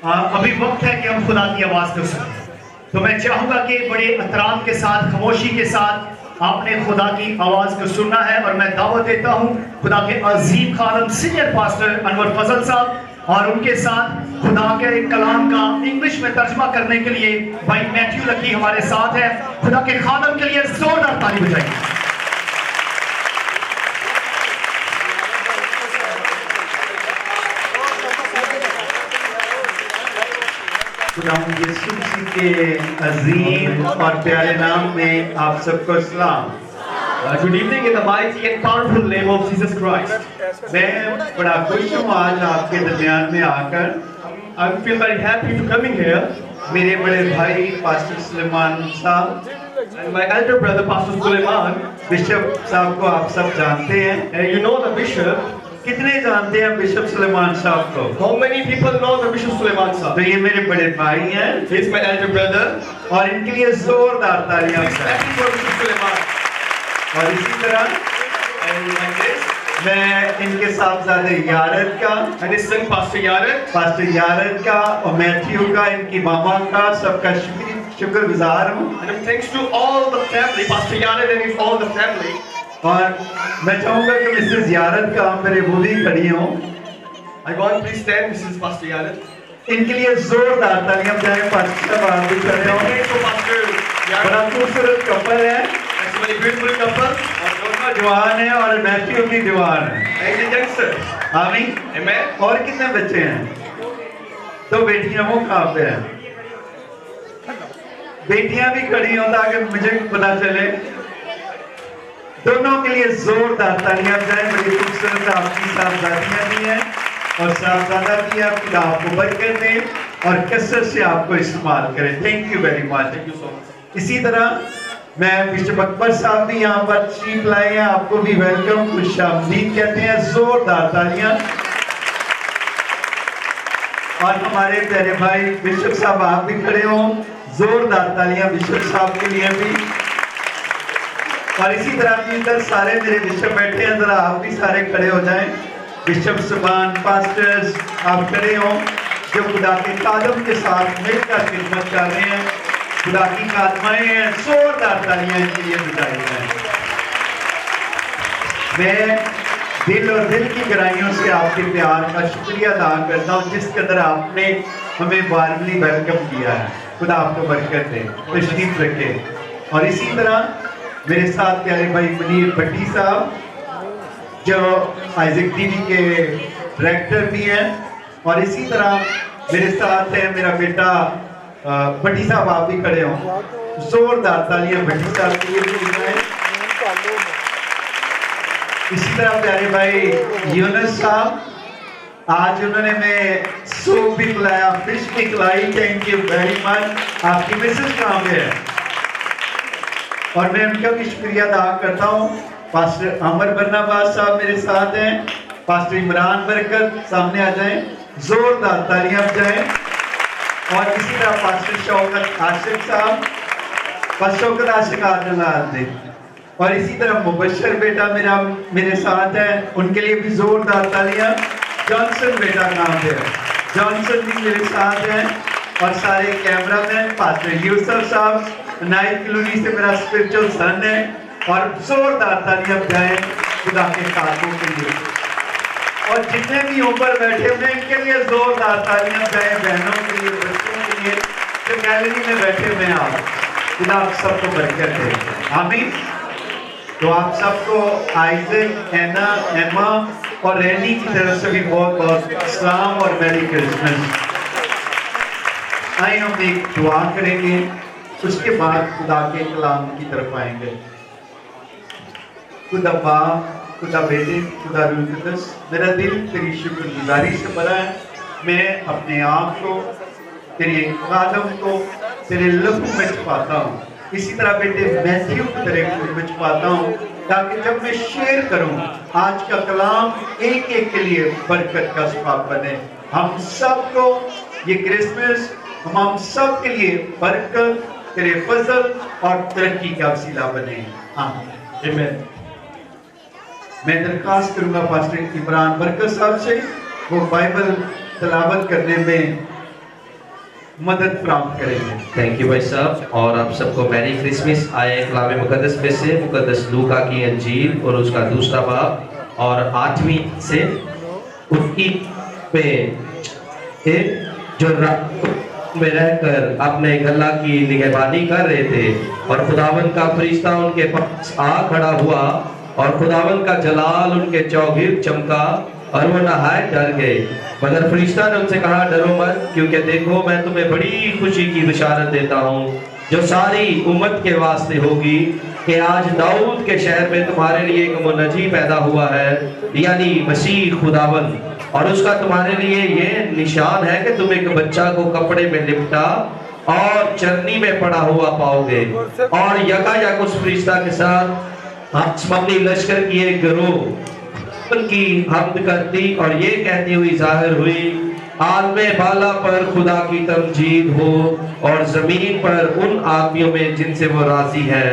अभी वक्त है कि हम खुदा की आवाज को सुनें। तो मैं चाहूंगा कि बड़े एहतराम के साथ, खामोशी के साथ आपने खुदा की आवाज को सुनना है। और मैं दावत देता हूं खुदा के अजीम खादम सीनियर पास्टर अनवर फजल साहब और उनके साथ खुदा के कलाम का इंग्लिश में तर्जमा करने के लिए भाई मैथ्यू लकी हमारे साथ है। खुदा के खादम के लिए जोरदार ताली बजाइए। खुदा यीशु मसीह के अजीम और प्यारे नाम में आप सबको सलाम। Good evening in the mighty and powerful name of Jesus Christ. मैं बड़ा खुश हूँ आज आपके दरमियान में आकर। I feel very happy to coming here. मेरे बड़े भाई पास्टर सुलेमान साहब And my elder brother Pastor Suleiman, bishop साहब को आप सब जानते हैं। and you know the bishop. कितने जानते हैं बिशप सुलेमान साहब को? How many people know the Bishop Suleiman तो sir? ये मेरे बड़े भाई हैं He is my elder brother. और इनके लिए जोरदार तालियां। Please clap for Bishop Suleiman. और इसी तरह And like this, मैं इनके साहबजादे यारद का, and his son Pastor Yared, pastor Yared का और मैथ्यू का, इनकी मामा का सबका शुक्रगुजार हूँ। and thanks to all the family, Pastor Yared and his all the family. और मैं चाहूंगा कि मिसेस यारद का मेरे वो भी खड़ी हों। I want please stand, Mrs. Pastor Yared. इनके लिए जोरदार तालियां बजाएं। पास्टर साहब आप भी खड़े हों। Thanks to Pastor Yared. बड़ा खूबसूरत कपल है That's a very beautiful couple. और दोनों जवान हैं और मैथ्यू भी जवान है। And the youngster. आमीन। Amen. और कितने बच्चे हैं? दो बेटियां, वो कहाँ पे हैं? बेटियां भी खड़ी हों ताकि मुझे पता चले। दोनों के लिए जोरदार तालियां बजाएं। बड़ी खूबसूरत आपकी साहबजादियां भी हैं और साहबजादा भी है। खुदा आपको बरकत दे और कसरत से आपको इस्तेमाल करें। Thank you very much. Thank you so much. इसी तरह मैं बिशप अकबर साहब भी यहाँ पर तशरीफ लाए हैं। आपको भी वेलकम, खुशामदीद कहते हैं। जोरदार तालियां। और हमारे प्यारे भाई बिशप साहब आप भी खड़े हो। जोरदार तालियां बिशप साहब के लिए भी। और इसी तरह भी इधर सारे मेरे बिशप बैठे हैं, जरा आप भी सारे खड़े हो जाएं। बिशप सुबान, पास्टर्स आप खड़े हो जो खुदा के कादम के साथ मिलकर खिदमत कर रहे हैं। खुदा की खादमाएं हैं। जोरदार तालियां इनके लिए बजाई जाएं। मैं दिल और दिल की गहराइयों से आपके प्यार का शुक्रिया अदा करता हूँ जिस कदर आपने हमें वार्मली वेलकम किया है। खुदा आपको बरकत दे, तशरीफ रखे। और इसी तरह मेरे साथ प्यारे भाई मुनीर भट्टी साहब जो आइजक टीवी के डायरेक्टर भी हैं। और इसी तरह मेरे साथ है मेरा बेटा भट्टी साहब, आप भी खड़े हों। जोरदार तालियां भट्टी साहब के लिए भी बजाएं। इसी तरह प्यारे भाई यूनुस साहब, आज उन्होंने मैं सूप भी खिलाया, फिश भी खिलाई। Thank you very much. आपकी मिसेस कहाँ पे है? और मैं उनका भी शुक्रिया अदा करता हूँ। पास्टर अमर बरनाबाज साहब मेरे साथ हैं। पास्टर इमरान बरकत सामने आ जाएं। जोरदार तालियां बजाएं। और इसी तरह पास्टर शौकत आशिक साहब, पास्टर शौकत आशिक आदि। और इसी तरह मुबशर बेटा मेरे साथ है, उनके लिए भी जोरदार तालियां। जॉनसन बेटा नाम है, जॉनसन भी मेरे साथ हैं। और सारे कैमरामैन, पास्टर यूसुफ साहब नाइट कॉलोनी से मेरा स्पिरिचुअल सन है। और जोरदार तालियां बजाएं खुदा के खादमों के लिए। और जितने भी ऊपर बैठे हुए हैं इनके लिए जोरदार तालियां बजाएं। बहनों के लिए, बच्चों के लिए जो गैलरी में बैठे हुए हैं। आप खुदा आप सबको बरकत दे। आमीन। तो आप सबको आइजक, एना, एमा और रैनी की तरफ से भी बहुत बहुत सलाम और मैरी क्रिसमस। आइए हम एक दुआ करेंगे, उसके बाद खुदा के कलाम की तरफ आएंगे। खुदा बाप, खुदा बेटे, खुदा रूह कुद्दस, मेरा दिल तेरी शुक्रगुजारी से भरा है। मैं अपने आप को तेरे कादम को तेरे लहू में छुपाता हूँ। इसी तरह बेटे मैथ्यू की तरह में छुपाता हूँ ताकि जब मैं शेयर करूँ आज का कलाम एक एक के लिए बरकत का सबब बने। हम सबको ये क्रिसमस हम सब के लिए बरकत, तेरे फजल और तरक्की का वसीला बने। आमीन। मैं दरखास्त करूंगा पास्टर इमरान बरकत साहब से, वो बाइबल तलावत करने में मदद प्राप्त करेंगे। थैंक यू भाई साहब, और आप सबको मैरी क्रिसमस। आए कलाम मुकद्दस में से मुकद्दस लूका की अंजील और उसका दूसरा बाब और 8वीं से उसकी पे जो रात में रहकर अपने गल्ला की निगहबानी कर रहे थे, और खुदावन का फरिश्ता उनके पास आ खड़ा हुआ और खुदावन का जलाल उनके चौगिर्द चमका और वो नहाए डर गए। मगर फरिश्ता ने उनसे कहा, डरो मत, क्योंकि देखो मैं तुम्हें बड़ी खुशी की बिशारत देता हूँ जो सारी उम्मत के वास्ते होगी, कि आज दाऊद के शहर में तुम्हारे लिए एक मुनजी पैदा हुआ है, यानी मसीह खुदावन। और उसका तुम्हारे लिए ये निशान है कि तुम एक बच्चा को कपड़े में लिपटा और चरनी में पड़ा हुआ पाओगे। और यकायक उस फरिश्ता के साथ आसमानी लश्कर की एक गिरोह उनकी हम्द करती और ये कहती हुई जाहिर हुई, आलमे बाला पर खुदा की तमजीद हो और जमीन पर उन आदमियों में जिनसे वो राजी है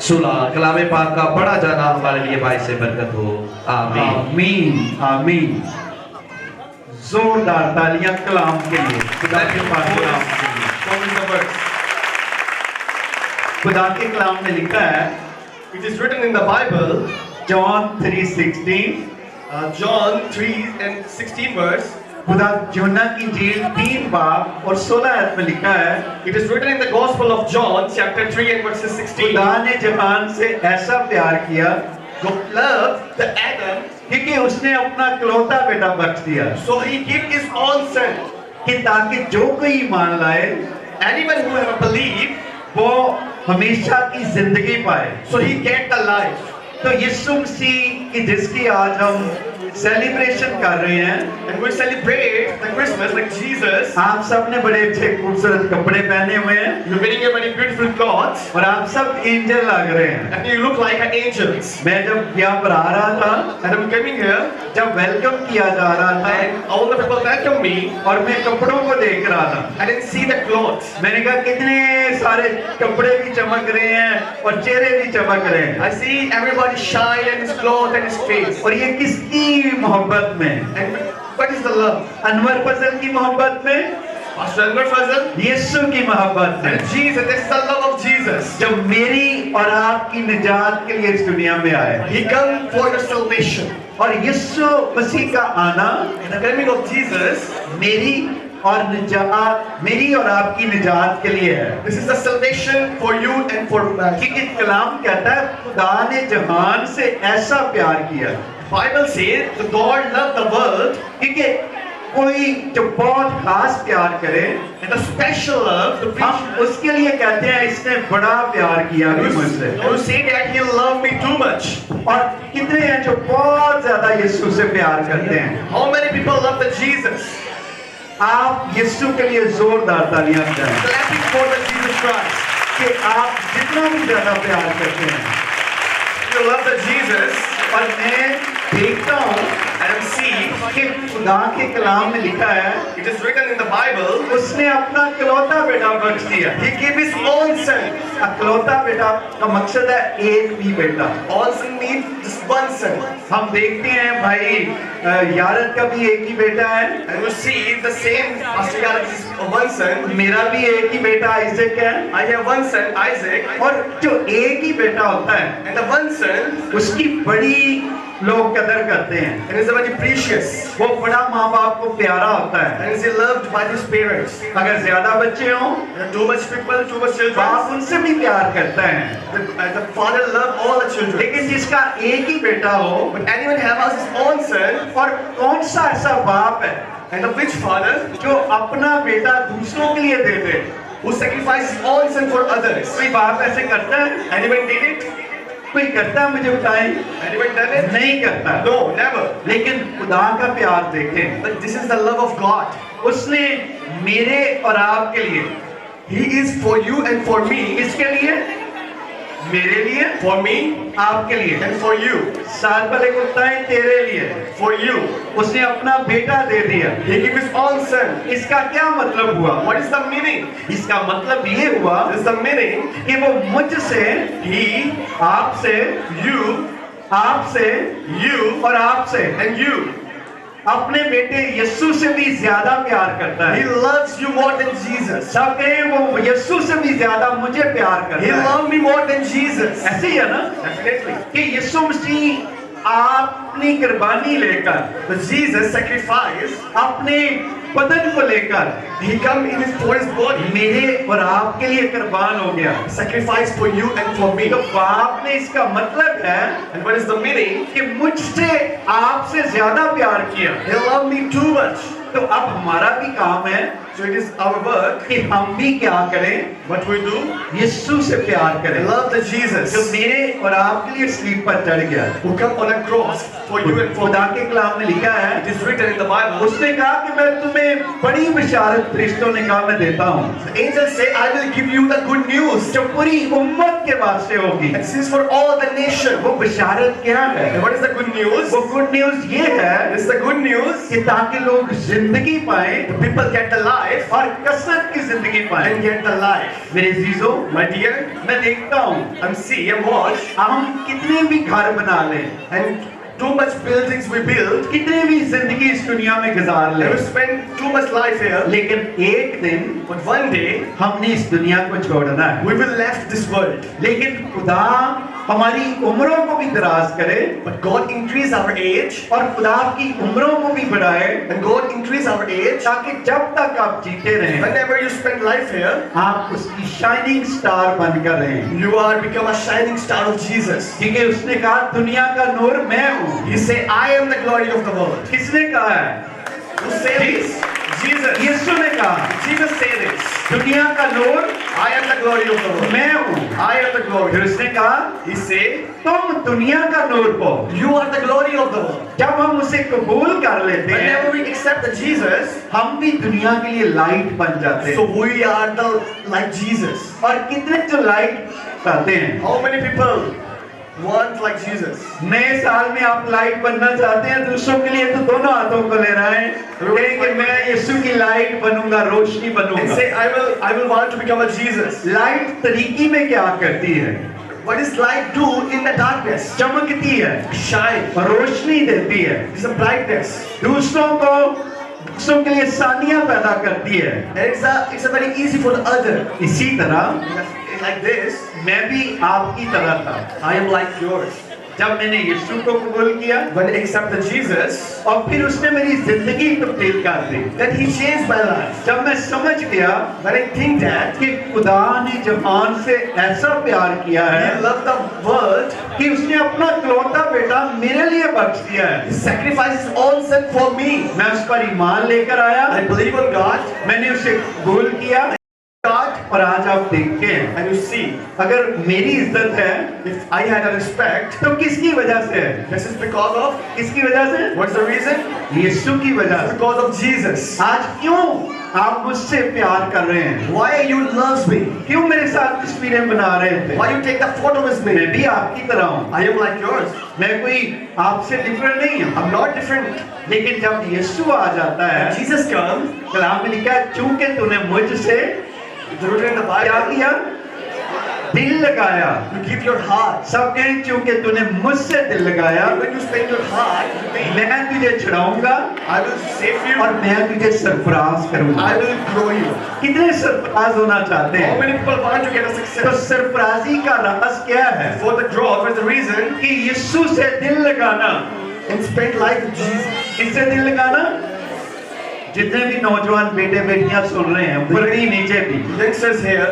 सुला। कलाम पाक का बड़ा जाना हमारे लिए बाइस से बरकत हो। आमीन आमीन आमीन। जोरदार तालियां कलाम के लिए, खुदा के पाक कलाम के लिए। खुदा के कलाम में लिखा है, It is written in the Bible, John 3:16, John 3:16 verse. खुदा यूहन्ना की इंजील 3 बाब और 16 आयत में लिखा है, It is written in the Gospel of John, chapter 3 and verses 16. खुदा ने जहान से ऐसा प्यार किया God loved the Adam, क्योंकि उसने अपना इकलौता बेटा बख्श दिया, so He gave His own Son. कि ताकि जो कोई ईमान लाए Anyone who ever believed, वो हमेशा की जिंदगी पाए। so He get the life. तो यीशु मसीह की जिसकी आज हम सेलिब्रेशन कर रहे हैं, And we celebrate the Christmas like Jesus. आप सब ने बड़े अच्छे खूबसूरत कपड़े पहने हुए हैं You're wearing a very beautiful clothes, और आप सब एंजल लग रहे हैं। and you look like an angels. मैं जब यहाँ पर आ रहा था, And I'm coming here, जब वेलकम किया जा रहा था and all the people welcome me. और मैं कपड़ों को देख रहा था, I didn't see the clothes. मैंने कहा कितने सारे कपड़े भी चमक रहे हैं और चेहरे भी चमक रहे हैं, I see everybody shine in his clothes and his face. और ये किसकी मोहब्बत में? And what is the love? Anwar फजल की मोहब्बत में, Pastor Anwar Fazal? यीशु की मोहब्बत में, And Jesus, this is the love of Jesus. जो मेरी और आपकी निजात के लिए इस दुनिया में आए। He come for your salvation. और यीशु मसीह का आना And the coming of Jesus, मेरी और आपकी निजात के लिए है। this is the salvation for you and for man. क्योंकि कलाम कहता है, खुदा ने जहान से ऐसा प्यार किया। Bible says the God loved the world, क्योंकि कोई जो बहुत खास प्यार करे, and the special love to हम preach. उसके लिए कहते हैं इसने बड़ा प्यार किया भी मुझसे। You say that He loved me too much. और कितने हैं जो बहुत ज्यादा यीशु से प्यार करते हैं? How many people love the Jesus? आप यीशु के लिए जोरदार तालियां बजाएं Clapping for the Jesus Christ. कि आप जितना भी ज्यादा प्यार करते हैं। You love the Jesus, और मैं देखता हूँ and see कि खुदा के कलाम में लिखा है, it is written in the Bible. उसने अपना इकलौता बेटा बख्श दिया। He gave His own Son. इकलौता बेटा का मकसद है एक भी बेटा। All Son means just one Son. हम देखते हैं भाई यारत का भी एक ही बेटा है, And we see the same. Pastor Yarak is one Son. मेरा भी एक ही बेटा आइजक है। I have one son, Isaac. और जो एक ही बेटा होता है And the one son, उसकी बड़ी लोग कदर करते हैं, and is very precious. वो बड़ा माँ बाप को प्यारा होता है। And is loved by his parents. अगर ज्यादा बच्चे हों, And too much people, too much children. बाप उनसे भी प्यार करता है। The father loved all the children. लेकिन जिसका एक ही बेटा हो, But anyone have his own son, और कौन सा ऐसा बाप है and the which father जो अपना बेटा दूसरों के लिए दे दे? who sacrificed his own son for others? कोई बाप ऐसे करता है? Anyone did it? कोई करता है? मुझे बताएं। Anyone done it? नहीं करता। No, never. लेकिन खुदा का प्यार देखें, But this is the love of God. उसने मेरे और आपके लिए, He is for you and for me. किसके लिए? मेरे लिए, For me आपके लिए। and for you. सात वाले कुत्ता है तेरे लिए, For you. उसने अपना बेटा दे दिया। He gave his own son. इसका क्या मतलब हुआ? What is the meaning? इसका मतलब ये हुआ This is the meaning. कि वो मुझसे, He, आपसे, you, आपसे you, और आपसे and you. अपने बेटे यीशु से भी ज्यादा प्यार करता He है। loves you more than Jesus. सब कहें वो यीशु से भी ज्यादा मुझे प्यार He करता है। loved me more than Jesus. ऐसे ही है ना Definitely. कि यीशु मसीह अपनी कुर्बानी लेकर, But Jesus sacrificed. अपने बदन को लेकर He come in his for his body. मेरे और आपके लिए कुर्बान हो गया। Sacrifice for you and for me. तो बाप ने इसका मतलब है And what is the meaning? कि मुझसे आपसे ज्यादा प्यार किया। He loved me too much. तो अब हमारा भी काम है So it is our work. कि हम भी क्या करें, What we do? यीशु से प्यार करें Love the Jesus जो मेरे और आपके लिए स्लीप पर चढ़ गया। who come on a cross for you and for खुदा me. के कलाम में लिखा है, It is written in the Bible. उसने कहा कि मैं तुम्हें बड़ी बिशारत, फरिश्तों ने कहा मैं देता हूँ The angels say, I will give you the good news. जो पूरी उम्मत के वास्ते होगी। And this is for all the nation. वो बिशारत क्या है? And what is the good news? वो गुड न्यूज ये है This is the good news. कि ताकि लोग जिंदगी पाए The people get the life और कसरत की जिंदगी पाए। and get the life. मेरे जीजो, My dear, मैं देखता हूँ I'm see and watch हम कितने भी घर बना लें, and too much buildings we build कितने भी जिंदगी इस दुनिया में गुजार and लें, we spend too much life here. लेकिन एक दिन But one day हमने इस दुनिया को छोड़ना है। we will left this world. लेकिन खुदा हमारी उम्रों को भी दराज करे But God increase our age और खुदा की उम्रों को भी बढ़ाए and God increase our age. ताकि जब तक आप जीते रहें Whenever you spend life here, आप उसकी शाइनिंग स्टार बनकर रहें। you are become a shining star of Jesus. क्योंकि उसने कहा दुनिया का नूर मैं हूँ। He say, I am the glory of the world. किसने कहा है? Who say this? Jesus. यीशु ने कहा Jesus say this. दुनिया का नूर I am the glory of the world. मैं हूँ। I am the फिर glory. उसने कहा He say, तुम दुनिया का नूर हो। you are the glory of the world. जब हम उसे कबूल कर लेते हैं Whenever we accept the Jesus, हम भी दुनिया के लिए लाइट बन जाते so हैं। we are the like Jesus. और कितने जो लाइट चाहते हैं, How many people want like Jesus? नए साल में आप लाइट बनना चाहते हैं दूसरों के लिए तो दोनों हाथों को ले रहे हैं कि मैं यीशु की लाइट बनूंगा, रोशनी And बनूंगा। say, I will want to become a Jesus. Light तरीकी में क्या करती है? What does light do in the darkness? चमकती है, Shine. रोशनी देती है, It's a brightness. दूसरों के लिए सानियां पैदा करती है। And it's a very easy for the other. इसी तरह Like this, मैं भी आपकी तरह था। I am like yours. जब मैंने यीशु को कबूल किया When I accept the Jesus, और फिर उसने मेरी जिंदगी तब्दील कर दी। then He changed my life. जब मैं समझ गया When I think that कि खुदा ने जहान से ऐसा प्यार किया He है loved the world, कि उसने अपना इकलौता बेटा मेरे लिए बख्श दिया है। He sacrificed His own son for me. मैं उस पर ईमान लेकर आया, I believe on God, मैंने उसे कबूल किया God, और आज आप देखते हैं and you see, अगर मेरी इज्जत है if I had a respect, तो किसकी वजह से है? this is because of, किसकी वजह से? what's the reason? यीशु की वजह से। Because of Jesus. आज क्यों आप मुझसे प्यार कर रहे हैं? Why you loves me? क्यों मेरे साथ तस्वीरें बना रहे थे? Why you take the photo with me? मैं भी आपकी तरह हूँ, I am like yours. मैं कोई आपसे डिफरेंट नहीं हूँ। I'm not different. लेकिन जब यीशु आ जाता है, When Jesus comes, कलाम में लिखा है चूंकि तूने मुझसे it's written in the क्या Bible, किया? दिल लगाया। you give your heart. सब कहें चूंकि तूने मुझसे दिल लगाया, When you spend your heart with me, मैं तुझे छुड़ाऊंगा I will save you. और मैं तुझे सरफराज करूंगा। I will grow you. कितने सरफराज होना चाहते How हैं? many people want to get a तो success? सरफराजी का राज क्या है? For the growth, what is the reason? कि यीशु से दिल लगाना। And spend life with Jesus. किससे दिल लगाना? जितने भी नौजवान बेटे बेटियां सुन रहे हैं, ऊपर भी नीचे भी, Youngsters here,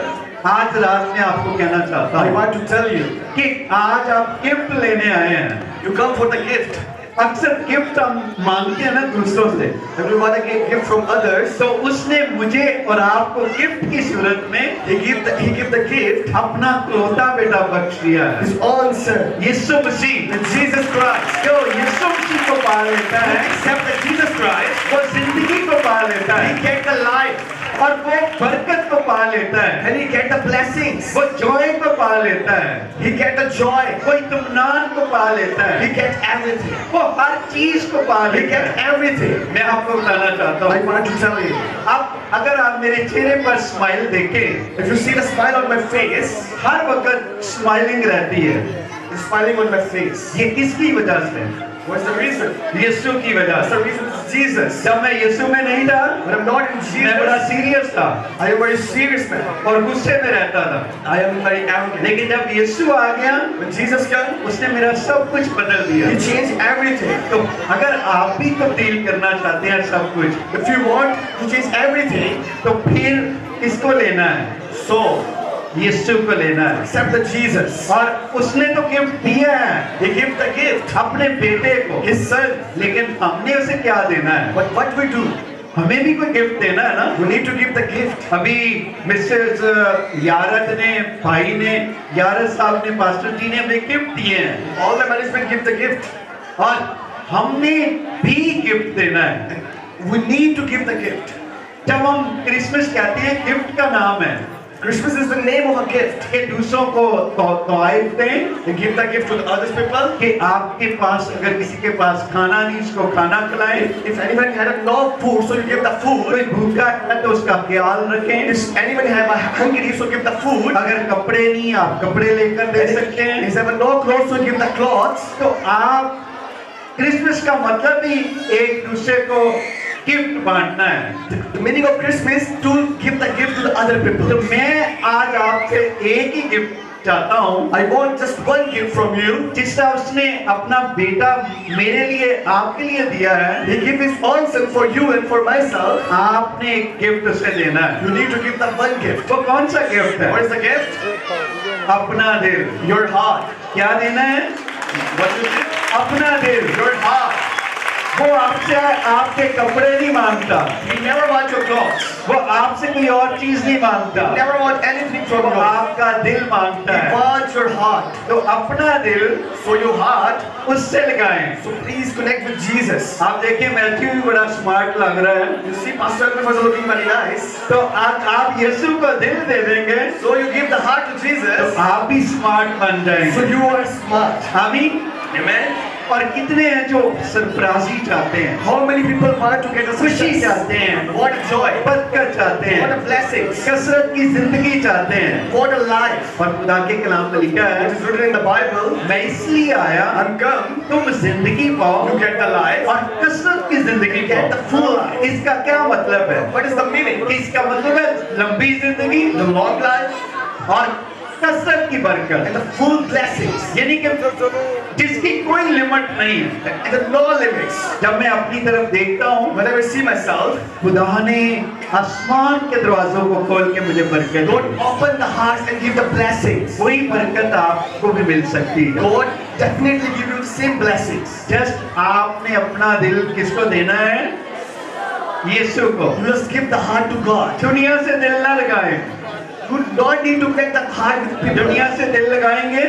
आज रात में आपको कहना चाहता I हूँ want to tell you, कि आज आप गिफ्ट लेने आए हैं। you come for the gift. अक्सर गिफ्ट हम मांगते हैं ना दूसरों से, When we want to get gift from others, तो उसने मुझे और आपको गिफ्ट की सूरत में He give the gift, अपना इकलौता बेटा बख्श दिया है। His own son, Yeshu Masih, and Jesus Christ. जो यीशु मसीह को पा लेता है, Accept the Jesus Christ, वो जिंदगी को पा लेता है he get the life, और वो बरकत को पा लेता है, and he get the blessings, वो जॉय को पा लेता है, he get the joy, वो इत्मीनान को पा लेता he है, get everything, वो हर चीज को पा he लेता get है। everything. मैं आपको बताना चाहता I हूँ, want to tell you, अब अगर आप मेरे चेहरे पर स्माइल देखें, if you see the smile on my face, हर वक्त स्माइलिंग रहती है। the smiling on my face, ये किसकी वजह से? what's the reason? यीशु की वजह What's से। the reason? Jesus, जब मैं यीशु में नहीं था when I'm not in मैं बड़ा Jesus, सीरियस था I am very serious man. और गुस्से में रहता था, I am very arrogant. लेकिन जब यीशु आ गया When Jesus came, उसने मेरा सब कुछ बदल दिया। He changed everything. तो अगर आप भी तब्दील करना चाहते हैं सब कुछ, If you want to change everything, तो फिर किसको लेना है? so यीशु को लेना है। accept the Jesus. और उसने तो गिफ्ट दिया है He gave the gift, अपने बेटे को, His son. लेकिन हमने उसे क्या देना है? But what we do, हमें भी कोई गिफ्ट देना है ना। we need to give the gift. अभी मिसेस यारत ने, भाई ने, यारत साहब ने, पास्टर जी ने हमें गिफ्ट दिए हैं All the management give the gift. और हमने भी गिफ्ट देना है। We need to give the gift. जब हम क्रिसमस कहते हैं, गिफ्ट का नाम है Christmas is the name of a gift. कि दूसरों को तोहफे दें, You give the gift to the other people. कि आपके पास अगर किसी के पास खाना नहीं उसको खाना खिलाएं, If anyone had no food, so you give the कोई food. भूखा है तो उसका ख्याल रखें, If anyone have a hungry, so give the food. अगर कपड़े नहीं आप कपड़े लेकर दे सकते हैं। If have no clothes, so give the clothes. तो आप क्रिसमस का मतलब ही एक दूसरे को गिफ्ट बांटना है। The meaning of Christmas to give the gift to the other तो people. मैं आज आपसे एक ही गिफ्ट चाहता हूँ, I want just one gift from you. जिसका उसने अपना बेटा मेरे लिए, आपके लिए दिया है। He gave His own son for you and for myself. आपने एक गिफ्ट उसे देना है। You need to give the one gift. वो कौन सा गिफ्ट What है? is the gift? अपना दिल। Your heart. क्या देना है? What is it? अपना दिल। Your heart. वो आपसे आपके कपड़े नहीं मांगता, He never wants your clothes. वो आपसे कोई और चीज नहीं मांगता, He never wants anything from वो you. आपका दिल मांगता He है। wants your heart. तो अपना दिल So your heart. उससे लगाएं। So please connect with Jesus. आप देखिए मैथ्यू भी बड़ा स्मार्ट लग रहा है, You see, Pastor Alvin was looking very nice. तो आज आप यीशु को दिल दे देंगे So you give the heart to तो Jesus. आप भी स्मार्ट बन So जाएंगे। you are smart. आमीन। Amen. और कितने हैं जो सरफराजी चाहते हैं, How many people want to get a खुशी success? चाहते हैं, What a joy. बरकत चाहते What a हैं, blessings. कसरत की जिंदगी चाहते हैं। What a life. और खुदा के कलाम में लिखा It है, is written in the Bible. मैं इसलिए आया I'm come तुम जिंदगी पाओ to get the life. और कसरत की जिंदगी Get the पाओ। full life. इसका क्या मतलब है? What is the meaning? कि इसका मतलब है लंबी जिंदगी The long life और कसरत की बरकत, and the full blessings. यानी कि जिसकी कोई लिमिट नहीं है। And the no limits. जब मैं अपनी तरफ देखता हूँ, Whenever I see myself, खुदा ने आसमान के दरवाजों को खोल के मुझे बरकत God the. open the hearts and give the blessings. वही बरकत आपको भी मिल सकती है। God definitely give you the same blessings. Just आपने अपना दिल किसको देना है? यीशु को। You just give the heart to God. दुनिया से दिल ना लगाएं। You don't need to connect the heart with people. दुनिया से दिल लगाएंगे,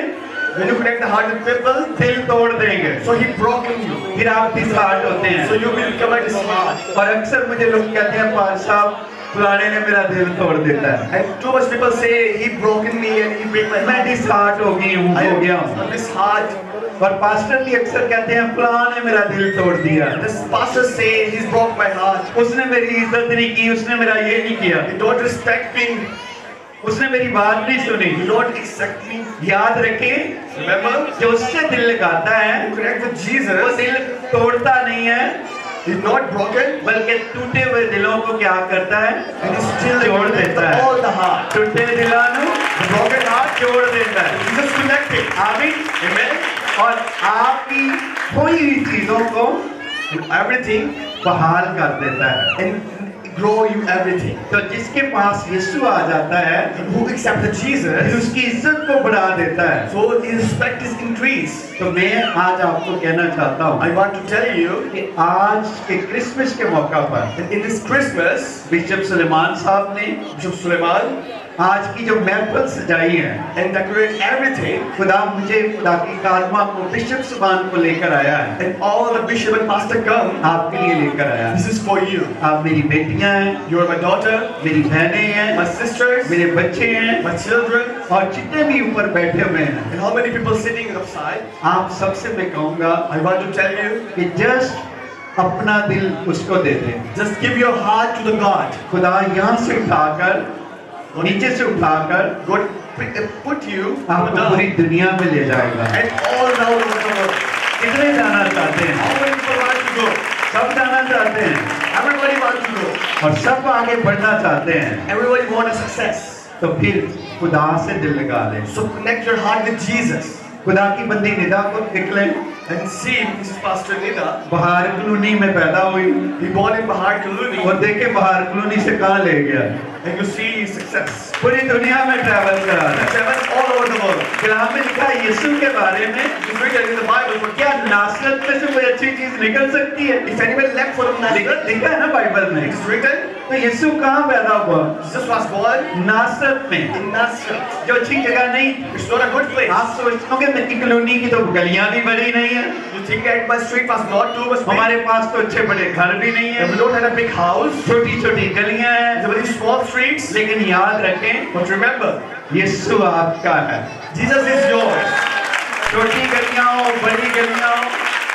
When you connect the heart with people, दिल तोड़ देंगे, so He broken you. फिर आप डिसहार्ट होते So हैं। you will become a smart. और अक्सर मुझे लोग कहते हैं पाल साहब फलाने ने मेरा दिल तोड़ देता है, And too much people say He broken me and He break my मैं heart. डिसहार्ट हो गई हूँ, हो गया हूँ। I'm disheartened. और पास्टर भी अक्सर कहते हैं फलाने ने मेरा दिल तोड़ दिया, This pastor say He's broke my heart. उसने मेरी इज्जत नहीं की, उसने मेरा ये नहीं किया, He don't respect me. उसने मेरी बात नहीं सुनी। He don't accept me. याद रखें, Remember, जो उससे दिल लगाता है you connect with वो Jesus. दिल तोड़ता नहीं है, He's not broken, बल्कि टूटे हुए दिलों को क्या करता है? and He still जोड़ connect देता है। all the heart. टूटे दिलानु The broken heart, जोड़ देता है। He just connected. आमीन। Amen. और आपकी खोई हुई चीजों को Everything बहाल कर देता है। and grow you everything. तो जिसके पास यीशु आ जाता है, Who accept the फिर Jesus, उसकी इज्जत को बढ़ा देता है। so His respect is increased. तो मैं आज आपको कहना चाहता हूँ I want to tell you, कि आज के क्रिसमस के मौका पर that in this Christmas, bishop Suleman साहब ने Bishop Suleiman आज की जो महफिल सजाई है, and decorate everything, खुदा मुझे खुदा की कादमा को बिशप सुबान को लेकर आया है, and all the bishop and pastor come. आपके लिए लेकर आया है। This is for you. आप मेरी बेटियां हैं, You are my daughter, मेरी बहनें हैं, my sisters, मेरे बच्चे हैं my children, और जितने भी ऊपर बैठे हुए हैं, and how many people sitting outside. आप सबसे मैं कहूँगा I want to tell you, कि जस्ट अपना दिल उसको दे दें। just give your heart to the God. खुदा यहाँ से उठाकर, नीचे से उठाकर God put you आपको पूरी down दुनिया में ले जाएगा। and all down over the world. कितने जाना चाहते हैं? How many people want to go? सब जाना चाहते हैं Everybody wants to go. और सब आगे बढ़ना चाहते हैं, Everybody wants success. तो फिर खुदा से दिल लगा लें। So connect your heart with Jesus. खुदा की बंदी निदा को निकले, And see, this is Pastor Nida. बाहर कॉलोनी में पैदा हुई He born in Bahar Colony. और देखे बाहर कॉलोनी से कहाँ ले गया, And you see success. पूरी दुनिया में ट्रैवल करा रहा है। Travel all over the world. कलाम में लिखा है यीशु के बारे में, It's written in the Bible. But क्या नासरत में से कोई अच्छी चीज निकल सकती है? if anyone left from Nazareth, लिखा है ना बाइबल में। it's written, तो यीशु कहाँ पैदा हुआ? Jesus was born नासरत में, in Nazareth. जो अच्छी जगह नहीं। It's not a good place. आप सोचते हो कि मेरी कॉलोनी की तो गलियां भी बड़ी नहीं है, You think that my street was not too much big? हमारे पास तो अच्छे बड़े घर भी नहीं And we है, don't have a big house. छोटी छोटी गलियां It's हैं, a very small streets. लेकिन याद रखें But remember, यीशु आपका है। Jesus is yours. छोटी गलियां हो, बड़ी गलियां हो,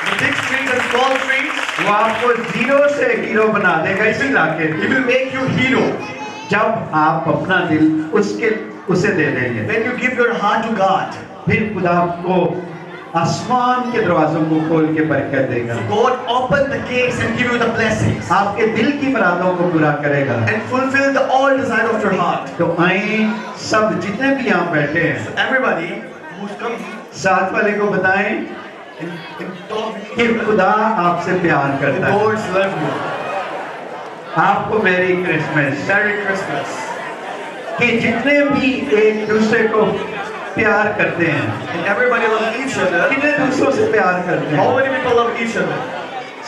The big streets and small streets, वो आपको जीरो से हीरो बना देगा इस इलाके He में, will make you hero. जब आप अपना दिल उसे दे देंगे। When you give your heart to God, फिर खुदा आपको आसमान के दरवाजों को खोल के बरकत देगा, God open the gates and give you the blessings आपके दिल की मुरादों को पूरा करेगा। and fulfill the all desire of your heart. तो आए सब जितने भी यहाँ बैठे हैं, So everybody who's come साथ वाले को बताएं and talk with कि you, खुदा आपसे प्यार the करता है। Lord's love you. आपको मेरी क्रिसमस। Merry Christmas. कि जितने भी एक दूसरे को प्यार करते हैं, And everybody love each other. कितने दूसरों से प्यार करते How हैं? many people love each other?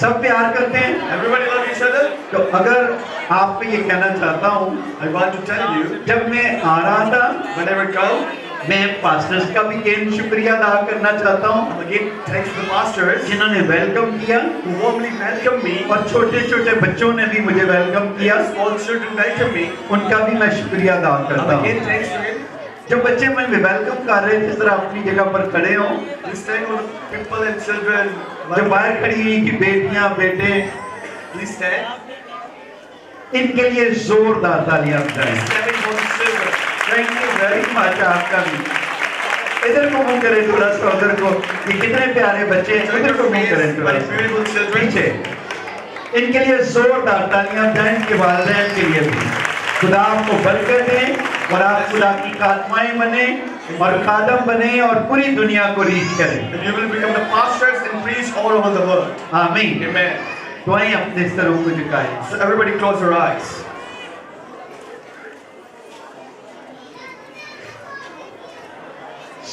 सब प्यार करते हैं। Everybody love each other. तो अगर आपको ये कहना चाहता हूँ, I want to tell you, जब मैं आ रहा था, whenever come, मैं पास्टर्स का भी शुक्रिया अदा करना चाहता हूँ again thanks to the pastors जिन्होंने वेलकम किया, who warmly welcome me. और छोटे छोटे बच्चों ने भी मुझे वेलकम किया, Small children welcome me. उनका भी मैं शुक्रिया अदा करता Again हूँ। thanks to him. जो बच्चे मैं वेलकम कर रहे थे, जरा अपनी जगह पर खड़े हो, This time all the people and children, जो बाहर खड़ी हुई की बेटियां बेटे, please stand. इनके लिए जोरदार तालियां बजाएं। Standing for the children. Thank you very much आपका भी। इधर को मुंह करें थोड़ा सा, उधर को, ये कितने प्यारे बच्चे हैं, उधर को मुंह करें थोड़ा My सा, beautiful children. पीछे। इनके लिए जोरदार तालियां बजाएं, इनके वालिदैन के लिए भी। खुदा आपको बरकत दे और आप खुदा की खादमाएं बने और खादम बने और पूरी दुनिया को रीच करें। And you will become the pastors and preach all over the world. आमीन। Amen. तो आइए अपने स्तरों को झुकाएं। So everybody close your eyes.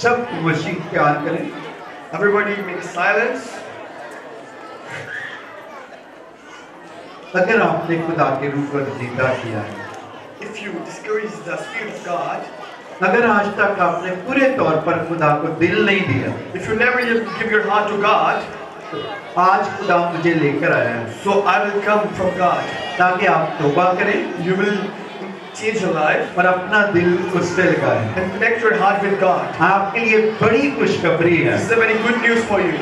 सब मसीह प्यार करें। Everybody make silence. अगर आपने खुदा के रूप को जिंदा किया है, If you discourage the Spirit of God, अगर आज तक आपने पूरे तौर पर खुदा को दिल नहीं दिया, if you never give your heart to God, आज खुदा मुझे लेकर आया है so I will come from God. ताकि आप तौबा करें You will change your life और अपना दिल उससे लगाएं। and connect your heart with God. आपके लिए बड़ी खुशखबरी है, This is a very good news for you.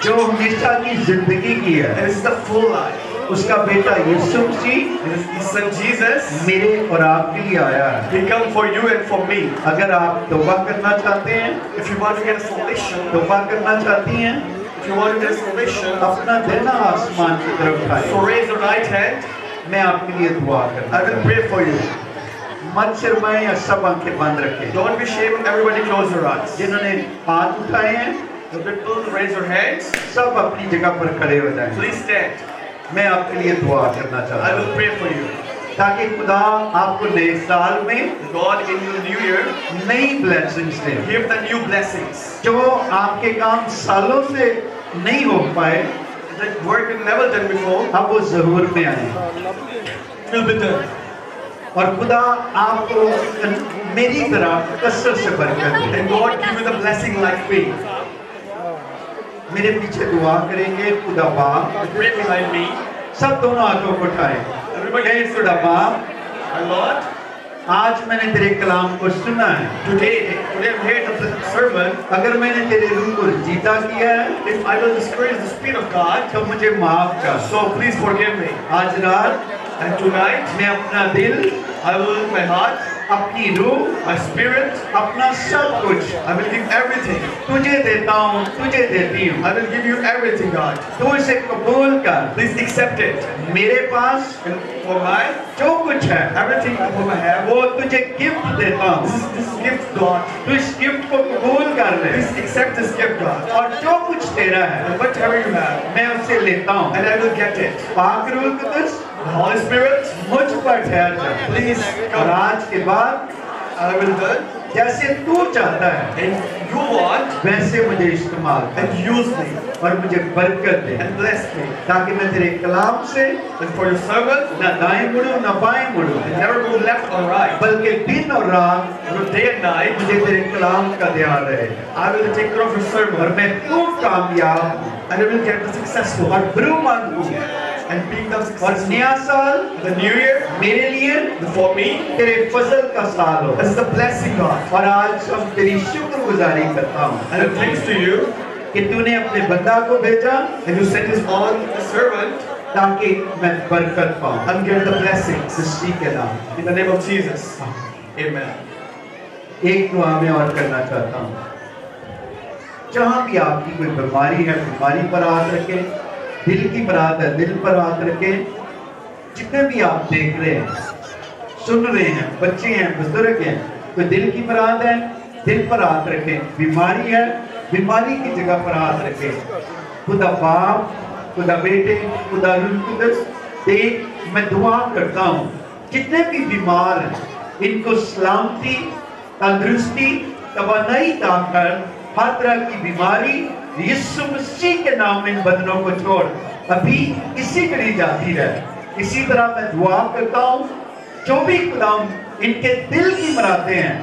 जो हमेशा की जिंदगी की है, And this is the full life. उसका बेटा यीशु मसीह And His Son Jesus, मेरे और आपके लिए आया है। He come for you and for me. अगर आप तौबा करना चाहते हैं, If you want to get a salvation, तौबा करना चाहती हैं, if you want to get a salvation, अपना देना आसमान की तरफ so उठाएं। raise your right hand. मैं आपके लिए दुआ करता I will हूं। pray for you. मत शर्माएं या सब आंखें बंद रखें। Don't be ashamed. Everybody close your eyes. जिन्होंने हाथ उठाए हैं, The people raise your hands. सब अपनी जगह पर खड़े हो जाएं। Please stand. मैं आपके लिए दुआ करना चाहता I हूँ will pray for you. ताकि खुदा आपको नए साल में God in the new year नई blessings they, give the new blessings. जो आपके काम सालों से नहीं हो पाए, That work you never done before अब वो जरूर में आए will be done. और खुदा आपको मेरी तरह कसरत से बरकत दे। And God give you the blessing like me. मेरे पीछे दुआ करेंगे। खुदा बाप, Pray behind me. सब दोनों हाथों को उठाएं। Everybody कहें, hands खुदा to बाप, My Lord, आज मैंने तेरे कलाम को सुना है, today I've heard the sermon. अगर मैंने तेरे रूह को जीता किया है If I will discourage the Spirit of God, तो मुझे माफ कर। so please forgive me. आज रात And tonight, मैं अपना दिल I will my heart अपनी रूह, my spirit. अपना सब कुछ I will give everything. तुझे देता हूँ, तुझे देती हूँ। I will give you everything, God. तू इसे कबूल कर। Please accept it. मेरे पास And for my जो कुछ है everything whom I have, वो तुझे गिफ्ट देता हूँ। this is gift, God. तू इस गिफ्ट को कबूल कर ले Please accept this gift, God. और जो कुछ तेरा है And whatever you have, मैं उसे लेता हूँ। and I will get it. पाक रूह कुदस The Holy Spirit, मुझ पर ठहर जा। please और come. आज के बाद I will do it. जैसे तू चाहता है And you want, वैसे मुझे इस्तेमाल कर and use me, और मुझे बरकत दे and bless me. ताकि मैं तेरे कलाम से And for your servant, न दाएं मुड़ूं न बाएं मुड़ूं and never go left or right. बल्कि दिन और रात But day and night, मुझे तेरे कलाम का ध्यान रहे I will take care of your और servant, मैं खूब कामयाब and I will get the successful, और ब्रूमंद हूँ and being the और successful. नया साल The new year, मेरे लिए for me, तेरे फजल का साल हो this is a blessing, God. और आज हम तेरी शुक्रगुजारी करता हूँ And thanks to you, कि तूने अपने बंदा को भेजा and you sent his own servant, ताकि मैं बरकत पाऊँ and get the blessings. सृष्टि के नाम In the name of Jesus. Amen. एक दुआ मैं और करना चाहता हूँ जहाँ भी आपकी कोई बीमारी है बीमारी पर हाथ रखें दिल की बरात है दिल पर हाथ रखें जितने भी आप देख रहे हैं सुन रहे हैं बच्चे हैं बुजुर्ग हैं कोई दिल की बरात है दिल पर हाथ रखें बीमारी है बीमारी की जगह पर हाथ रखें खुदा बाप खुदा बेटे खुदा रूह कुदस देख मैं दुआ करता हूँ जितने भी बीमार हैं इनको सलामती तंदुरुस्ती तवानाई दाकर हर तरह की बीमारी यीशु मसीह के नाम में इन बदनों को छोड़ अभी इसी करी जाती रहे इसी तरह मैं दुआ करता हूँ जो भी खुदा इनके दिल की मराते हैं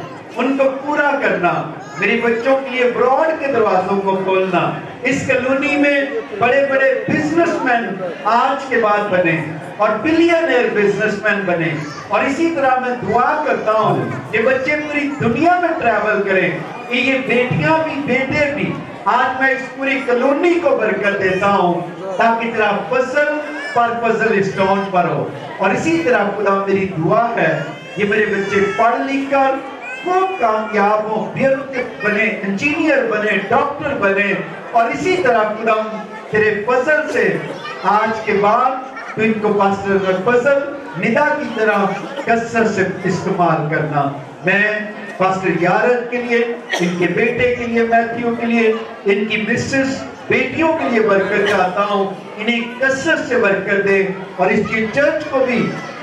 उनको पूरा करना मेरे बच्चों के लिए ब्रॉड के दरवाजों को खोलना इस कॉलोनी में बड़े बड़े बिजनेसमैन आज के बाद बने और बिलियनर बिजनेसमैन बने और इसी तरह मैं दुआ करता हूँ ये बच्चे पूरी दुनिया में ट्रैवल करें कि ये बेटियां भी बेटे भी आज मैं इस पूरी कॉलोनी को बरकत देता हूँ ताकि तेरा फसल पर फसल स्टोन पर हो और इसी तरह खुदा मेरी दुआ है ये मेरे बच्चे पढ़ लिख कर खूब कामयाब हो ब्यूरोक्रेट बने इंजीनियर बने डॉक्टर बने और इसी तरह खुदा तेरे फसल से आज के बाद तो इनको पास्टर फसल निदा की तरह कसरत से इस्तेमाल करना मैं पास्टर यारद के लिए इनके बेटे के लिए मैथ्यू के लिए इनकी मिसेस बेटियों के लिए बरकत चाहता हूँ इन्हें कसरत से बरकत दे और इसकी चर्च को भी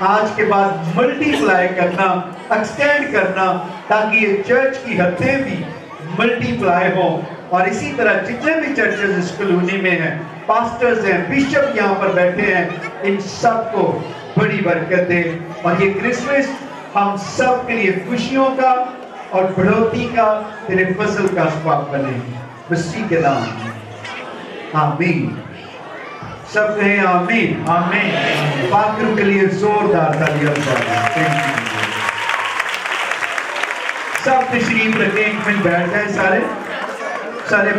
आज के बाद मल्टीप्लाई करना एक्सटेंड करना ताकि ये चर्च की हदें भी मल्टीप्लाई हो और इसी तरह जितने भी चर्चेस इस कॉलोनी में हैं पास्टर्स हैं बिशप यहाँ पर बैठे हैं इन सबको बड़ी बरकत दे और ये क्रिसमस हम सब के लिए खुशियों का और बढ़ोतरी का तेरे फसल का असबाब बने मसीह के नाम आमीन सब कहें आमीन आमीन पाकरू के लिए जोरदार तालियां बजाएं सब तशरीफ रखें एक मिनट बैठ जाए सारे बैठ